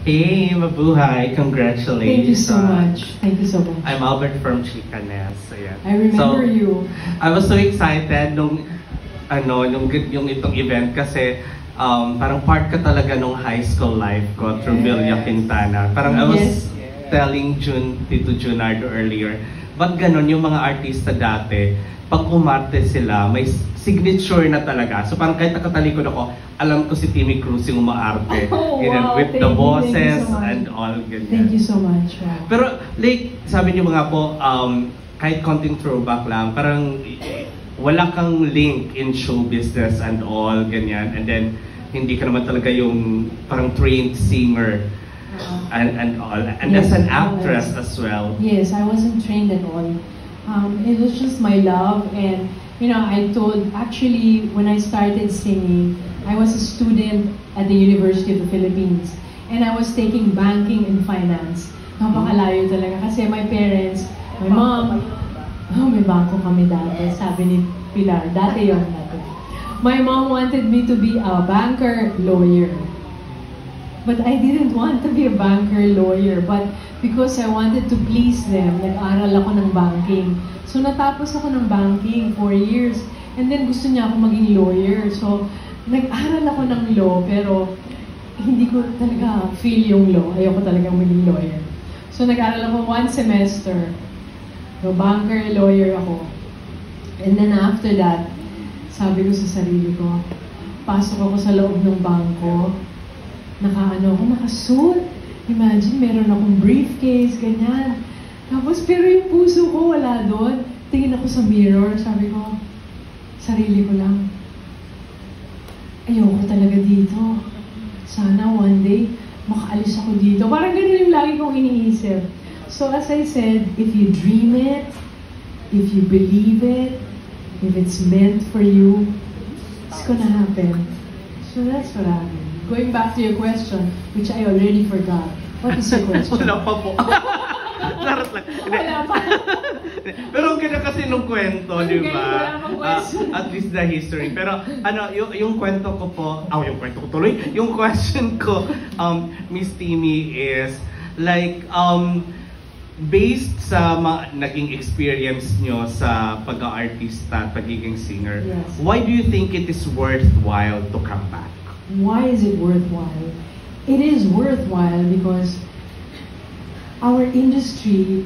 Hey, mabuhay! Congratulations! Thank you so much. Thank you so much. I'm Albert from Chicanes. Ayan. I remember you. I was so excited nung yung itong event kasi parang part ka talaga nung high school life ko through Villa Quintana. Parang I was telling Tito Junardo earlier, ba't ganon yung mga artista dati, pag umarte sila, may signature na talaga. So parang kahit nakatalikod ako, alam ko si Timmy Cruz yung umaarte. Wow, with the bosses and all, ganyan. Thank you so much. Wow. Pero like, sabi niyo mga po, kahit konting throwback lang, parang wala kang link in show business and all, ganyan. And then, hindi ka naman talaga yung parang trained singer and all. And as an actress as well. Yes, I wasn't trained at all. It was just my love, and you know, I told, actually, when I started singing, I was a student at the University of the Philippines, and I was taking banking and finance. Napakalayo talaga kasi my parents, my mom, may bangko kami dati, sabi ni Pilar, dati yun natin. My mom wanted me to be a banker, lawyer. But I didn't want to be a banker, lawyer, but because I wanted to please them, nag-aral ako ng banking. So natapos ako ng banking 4 years, and then gusto niya ako maging lawyer. So nag-aral ako ng law, pero hindi ko talaga feel yung law. Ayoko talaga maging lawyer. So nag-aral ako 1 semester. So banker, lawyer ako. And then after that, sabi ko sa sarili ko, pasok ako sa loob ng bangko, nakasuit. Imagine, meron akong briefcase, ganyan. Tapos, pero yung puso ko wala doon. Tingin ako sa mirror, sabi ko, sarili ko lang, ayoko talaga dito. Sana one day, makaalis ako dito. Parang ganun yung lagi kong iniisip. So as I said, if you dream it, if you believe it, if it's meant for you, it's gonna happen. So that's what happened. Going back to your question, which I already forgot. What is your question? Wala pa po. Larat lang. Wala pa. Pero ang ganda kasi nung kwento, di ba? Wala pang question. At least the history. Pero yung kwento ko po, yung kwento ko tuloy, yung question ko, Miss Timmy, is like, based sa naging experience nyo sa pag-aartista at pagiging singer, yes, why do you think it is worthwhile to come back? Why is it worthwhile? It is worthwhile because our industry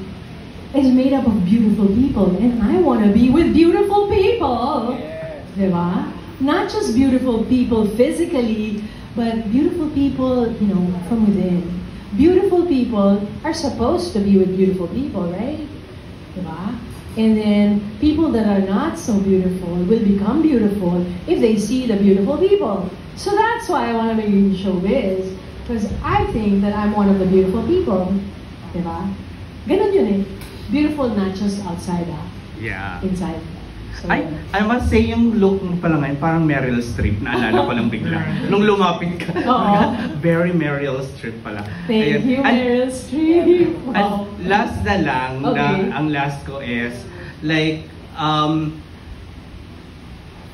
is made up of beautiful people, and I want to be with beautiful people. Diba? Not just beautiful people physically, but beautiful people, you know, from within. Beautiful people are supposed to be with beautiful people, right? Diba? And then people that are not so beautiful will become beautiful if they see the beautiful people. So that's why I want to be in showbiz, because I think that I'm one of the beautiful people. Diba? Ganun yun eh. Beautiful not just outside, inside. So, I must say, yung look mo pala ngayon, parang Meryl Streep, naalala ko lang bigla. Nung lumapit ka, very Meryl Streep pala. Thank you, Meryl Streep. Wow. At last na lang, ang last ko is, like,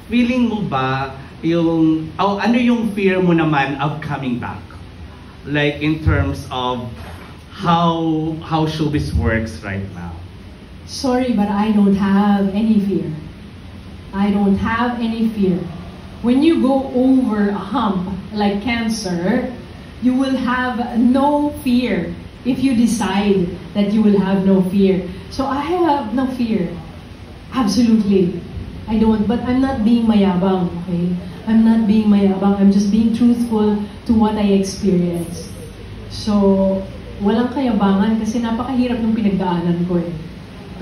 feeling mo ba yung, ano yung fear mo naman of coming back? Like, in terms of how showbiz works right now? Sorry, but I don't have any fear. I don't have any fear. When you go over a hump like cancer, you will have no fear if you decide that you will have no fear. So I have no fear. Absolutely. I don't, but I'm not being mayabang, okay? I'm not being mayabang. I'm just being truthful to what I experienced. So, walang kayabangan kasi napakahirap ng pinagdaanan ko eh.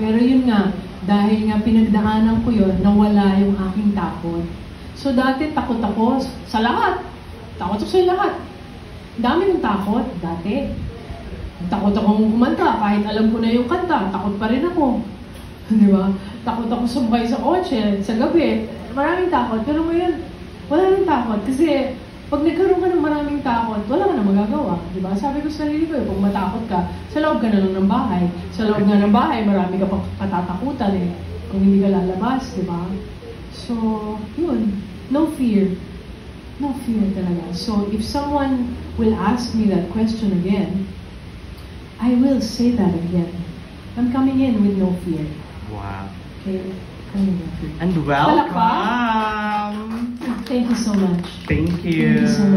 Pero yun nga, dahil nga pinagdaanan ko yun, nawala yung aking takot. So dati takot ako sa lahat. Takot ako sa lahat. Dami ng takot dati. Takot akong kumanta, kahit alam ko na yung kanta, takot pa rin ako. Di ba? Takot ako sumakay sa kotse, sa gabi. Maraming takot. Pero ngayon, wala nang takot. Kasi pag nagkaroon ka ng maraming takot, wala ka na magagawa. Di ba? Sabi ko sa sarili ko, kung matakot ka, sa loob ka na lang ng bahay. Sa loob nga ng bahay, marami ka pang katatakutan eh. Kung hindi ka lalabas, di ba? So, yun. No fear. No fear talaga. So if someone will ask me that question again, I will say that again. I'm coming in with no fear. Wow. Okay? Coming in. And welcome! Thank you so much. Thank you. Thank you so much.